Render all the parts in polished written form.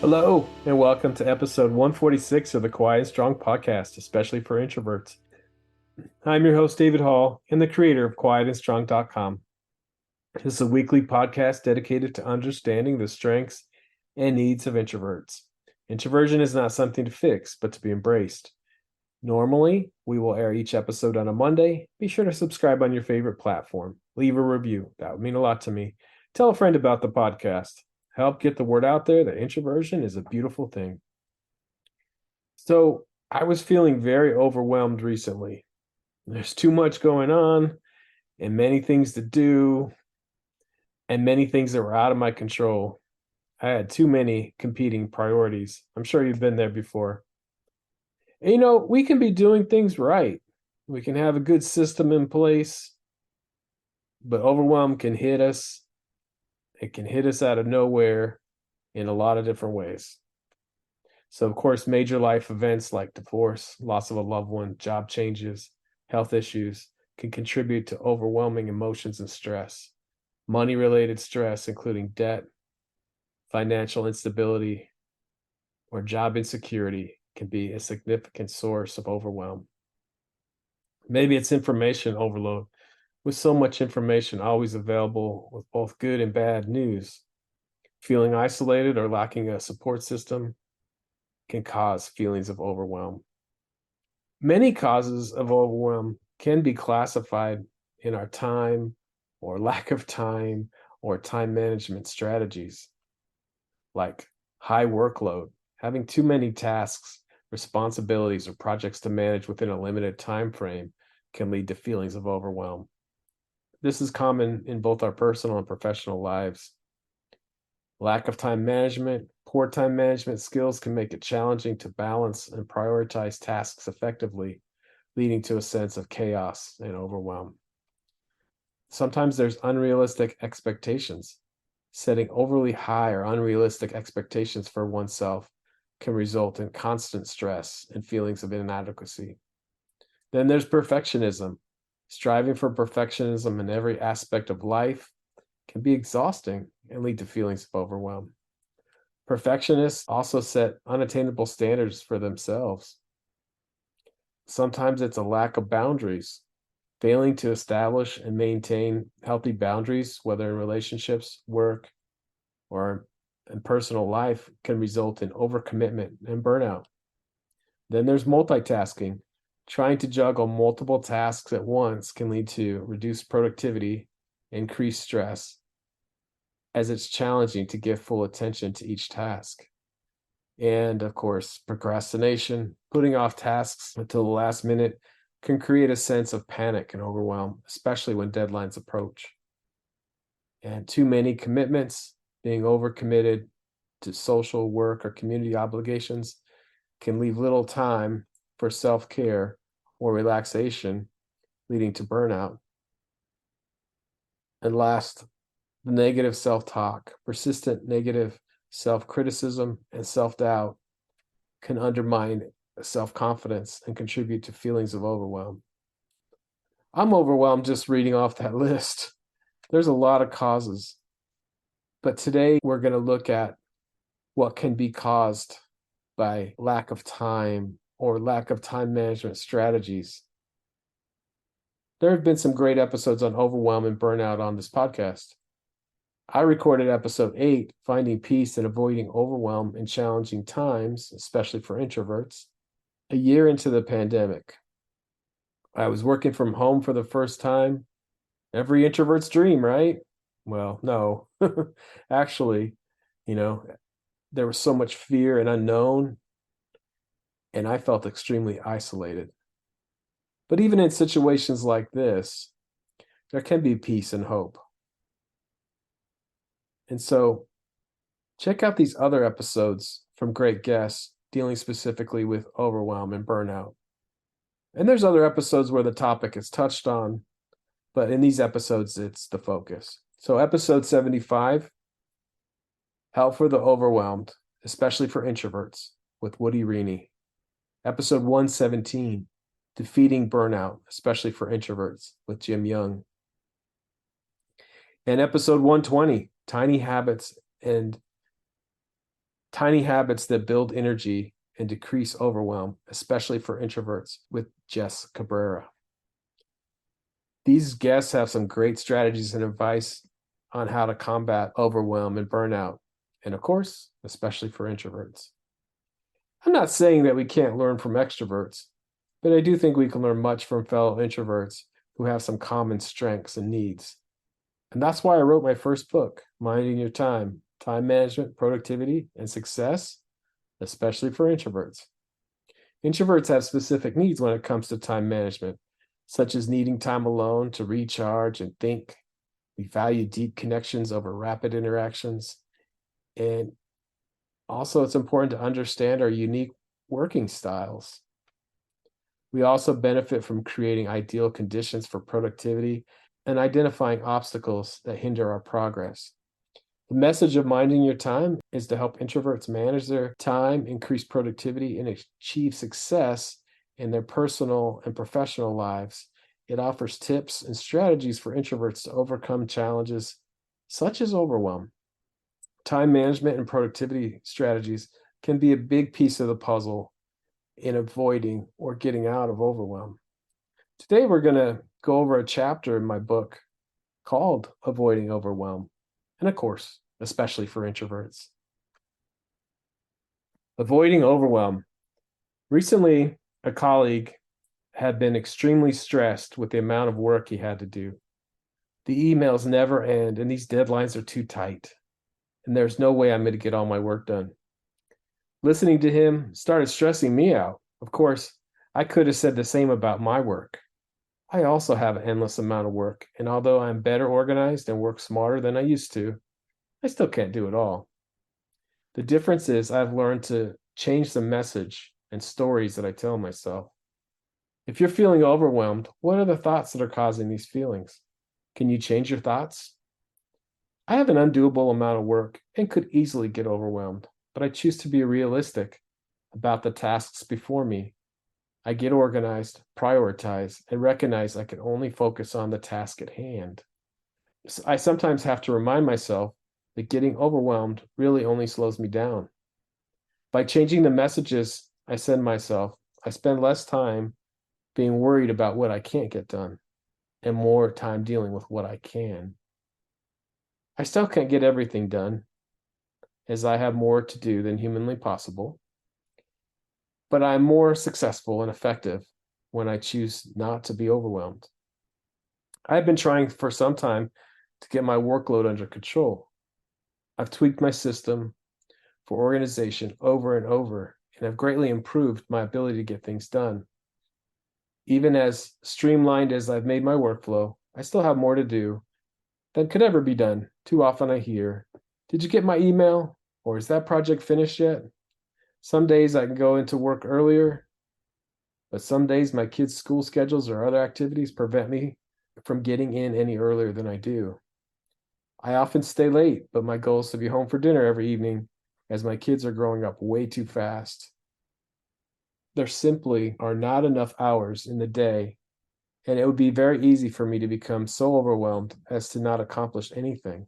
Hello, and welcome to episode 146 of the Quiet and Strong podcast, especially for introverts. I'm your host, David Hall, and the creator of quietandstrong.com. This is a weekly podcast dedicated to understanding the strengths and needs of introverts. Introversion is not something to fix, but to be embraced. Normally, we will air each episode on a Monday. Be sure to subscribe on your favorite platform. Leave a review. That would mean a lot to me. Tell a friend about the podcast. Help get the word out there that introversion is a beautiful thing. So I was feeling very overwhelmed recently. There's too much going on and many things to do and many things that were out of my control. I had too many competing priorities. I'm sure you've been there before. And, we can be doing things right. We can have a good system in place, but overwhelm can hit us. It can hit us out of nowhere in a lot of different ways. So, of course, major life events like divorce, loss of a loved one, job changes, health issues can contribute to overwhelming emotions and stress. Money-related stress, including debt, financial instability, or job insecurity, can be a significant source of overwhelm. Maybe it's information overload. With so much information always available with both good and bad news, feeling isolated or lacking a support system can cause feelings of overwhelm. Many causes of overwhelm can be classified in our time or lack of time or time management strategies, like high workload, having too many tasks, responsibilities, or projects to manage within a limited time frame can lead to feelings of overwhelm. This is common in both our personal and professional lives. Lack of time management, poor time management skills can make it challenging to balance and prioritize tasks effectively, leading to a sense of chaos and overwhelm. Sometimes there's unrealistic expectations. Setting overly high or unrealistic expectations for oneself can result in constant stress and feelings of inadequacy. Then there's perfectionism. Striving for perfectionism in every aspect of life can be exhausting and lead to feelings of overwhelm. Perfectionists also set unattainable standards for themselves. Sometimes it's a lack of boundaries. Failing to establish and maintain healthy boundaries, whether in relationships, work, or in personal life, can result in overcommitment and burnout. Then there's multitasking. Trying to juggle multiple tasks at once can lead to reduced productivity, increased stress, as it's challenging to give full attention to each task. And of course, procrastination, putting off tasks until the last minute, can create a sense of panic and overwhelm, especially when deadlines approach. And too many commitments, being overcommitted to social work or community obligations, can leave little time for self-care or relaxation, leading to burnout. And last, the negative self-talk, persistent negative self-criticism and self-doubt can undermine self-confidence and contribute to feelings of overwhelm. I'm overwhelmed just reading off that list. There's a lot of causes. But today we're going to look at what can be caused by lack of time or lack of time management strategies. There have been some great episodes on overwhelm and burnout on this podcast. I recorded episode 8, Finding Peace and Avoiding Overwhelm in Challenging Times, especially for introverts, a year into the pandemic. I was working from home for the first time. Every introvert's dream, right? Well, no. Actually, there was so much fear and unknown, and I felt extremely isolated. But even in situations like this, there can be peace and hope. And so check out these other episodes from great guests dealing specifically with overwhelm and burnout. And there's other episodes where the topic is touched on, but in these episodes, it's the focus. So episode 75, Help for the Overwhelmed, especially for introverts, with Woody Rini. Episode 117, Defeating Burnout, especially for introverts, with Jim Young. And episode 120, Tiny Habits and Tiny Habits That Build Energy and Decrease Overwhelm, Especially for Introverts, with Jess Cabrera. These guests have some great strategies and advice on how to combat overwhelm and burnout, and of course, especially for introverts. I'm not saying that we can't learn from extroverts, but I do think we can learn much from fellow introverts who have some common strengths and needs. And that's why I wrote my first book, Minding Your Time, Time Management, Productivity, and Success, especially for introverts. Introverts have specific needs when it comes to time management, such as needing time alone to recharge and think. We value deep connections over rapid interactions. And also, it's important to understand our unique working styles. We also benefit from creating ideal conditions for productivity and identifying obstacles that hinder our progress. The message of Minding Your Time is to help introverts manage their time, increase productivity, and achieve success in their personal and professional lives. It offers tips and strategies for introverts to overcome challenges such as overwhelm. Time management and productivity strategies can be a big piece of the puzzle in avoiding or getting out of overwhelm. Today, we're going to go over a chapter in my book called Avoiding Overwhelm, and of course, especially for introverts. Avoiding overwhelm. Recently, a colleague had been extremely stressed with the amount of work he had to do. The emails never end, and these deadlines are too tight, and there's no way I'm going to get all my work done. Listening to him started stressing me out. Of course, I could have said the same about my work. I also have an endless amount of work, and although I'm better organized and work smarter than I used to, I still can't do it all. The difference is I've learned to change the message and stories that I tell myself. If you're feeling overwhelmed, what are the thoughts that are causing these feelings? Can you change your thoughts? I have an undoable amount of work and could easily get overwhelmed, but I choose to be realistic about the tasks before me. I get organized, prioritize, and recognize I can only focus on the task at hand. I sometimes have to remind myself that getting overwhelmed really only slows me down. By changing the messages I send myself, I spend less time being worried about what I can't get done and more time dealing with what I can. I still can't get everything done, as I have more to do than humanly possible, but I'm more successful and effective when I choose not to be overwhelmed. I've been trying for some time to get my workload under control. I've tweaked my system for organization over and over, and have greatly improved my ability to get things done. Even as streamlined as I've made my workflow, I still have more to do than could ever be done. Too often I hear, "Did you get my email?" Or "Is that project finished yet?" Some days I can go into work earlier, but some days my kids' school schedules or other activities prevent me from getting in any earlier than I do. I often stay late, but my goal is to be home for dinner every evening, as my kids are growing up way too fast. There simply are not enough hours in the day, and it would be very easy for me to become so overwhelmed as to not accomplish anything.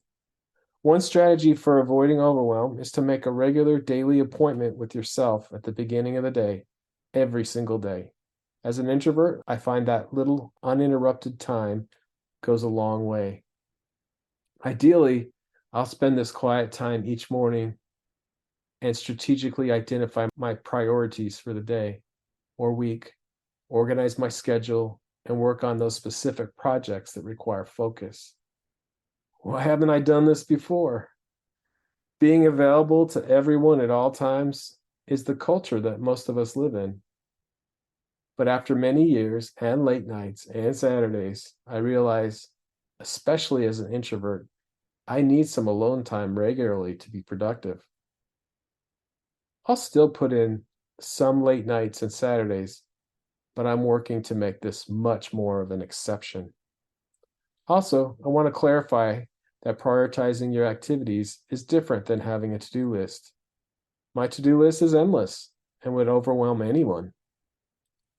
One strategy for avoiding overwhelm is to make a regular daily appointment with yourself at the beginning of the day, every single day. As an introvert, I find that little uninterrupted time goes a long way. Ideally, I'll spend this quiet time each morning and strategically identify my priorities for the day or week, organize my schedule, and work on those specific projects that require focus. Why haven't I done this before? Being available to everyone at all times is the culture that most of us live in. But after many years and late nights and Saturdays, I realize, especially as an introvert, I need some alone time regularly to be productive. I'll still put in some late nights and Saturdays, but I'm working to make this much more of an exception. Also, I want to clarify that prioritizing your activities is different than having a to-do list. My to-do list is endless and would overwhelm anyone,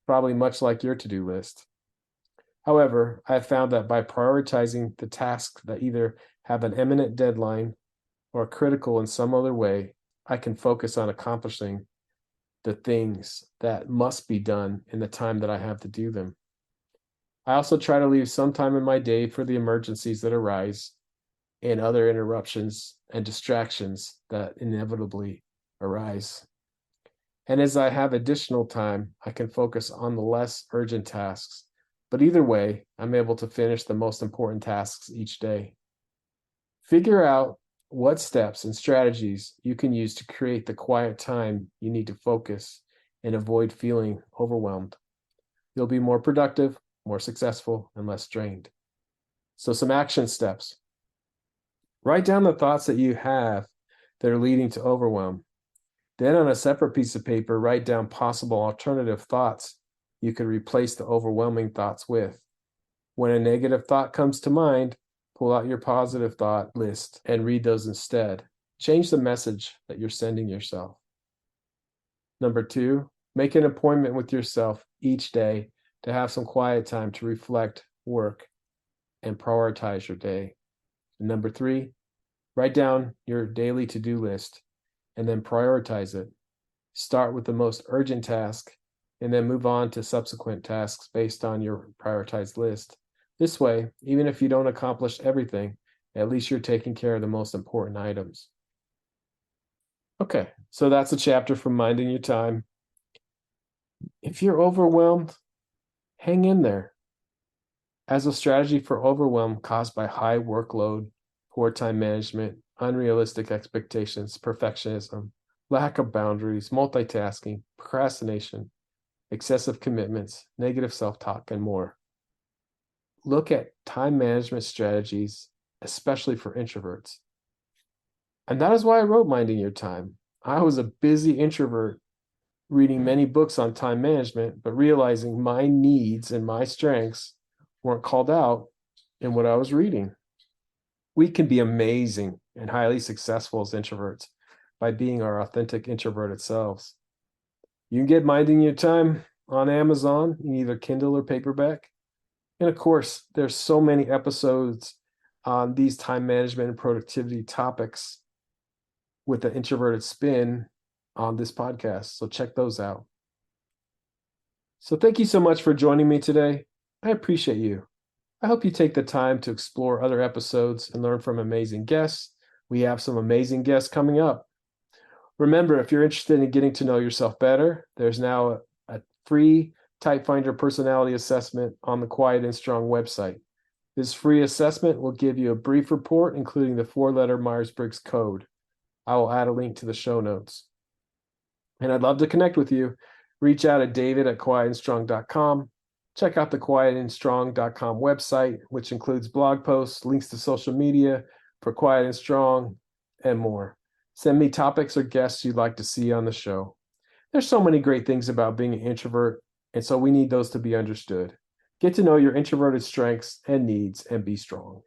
probably much like your to-do list. However, I have found that by prioritizing the tasks that either have an imminent deadline or are critical in some other way, I can focus on accomplishing the things that must be done in the time that I have to do them. I also try to leave some time in my day for the emergencies that arise and other interruptions and distractions that inevitably arise. And as I have additional time, I can focus on the less urgent tasks. But either way, I'm able to finish the most important tasks each day. Figure out what steps and strategies you can use to create the quiet time you need to focus and avoid feeling overwhelmed. You'll be more productive, more successful, and less drained. So some action steps. Write down the thoughts that you have that are leading to overwhelm. Then on a separate piece of paper, write down possible alternative thoughts you could replace the overwhelming thoughts with. When a negative thought comes to mind, pull out your positive thought list and read those instead. Change the message that you're sending yourself. Number 2, make an appointment with yourself each day to have some quiet time to reflect, work, and prioritize your day. And number 3, write down your daily to-do list and then prioritize it. Start with the most urgent task and then move on to subsequent tasks based on your prioritized list. This way, even if you don't accomplish everything, at least you're taking care of the most important items. Okay, so that's a chapter from Minding Your Time. If you're overwhelmed, hang in there. As a strategy for overwhelm caused by high workload, poor time management, unrealistic expectations, perfectionism, lack of boundaries, multitasking, procrastination, excessive commitments, negative self-talk, and more. Look at time management strategies, especially for introverts. And that is why I wrote Minding Your Time. I was a busy introvert reading many books on time management, but realizing my needs and my strengths weren't called out in what I was reading. We can be amazing and highly successful as introverts by being our authentic introverted selves. You can get Minding Your Time on Amazon in either Kindle or paperback. And of course, there's so many episodes on these time management and productivity topics with the introverted spin on this podcast. So check those out. So thank you so much for joining me today. I appreciate you. I hope you take the time to explore other episodes and learn from amazing guests. We have some amazing guests coming up. Remember, if you're interested in getting to know yourself better, there's now a free Type Finder personality assessment on the Quiet and Strong website. This free assessment will give you a brief report, including the 4-letter Myers-Briggs code. I will add a link to the show notes. And I'd love to connect with you. Reach out at david@quietandstrong.com. Check out the quietandstrong.com website, which includes blog posts, links to social media for Quiet and Strong, and more. Send me topics or guests you'd like to see on the show. There's so many great things about being an introvert, and so we need those to be understood. Get to know your introverted strengths and needs and be strong.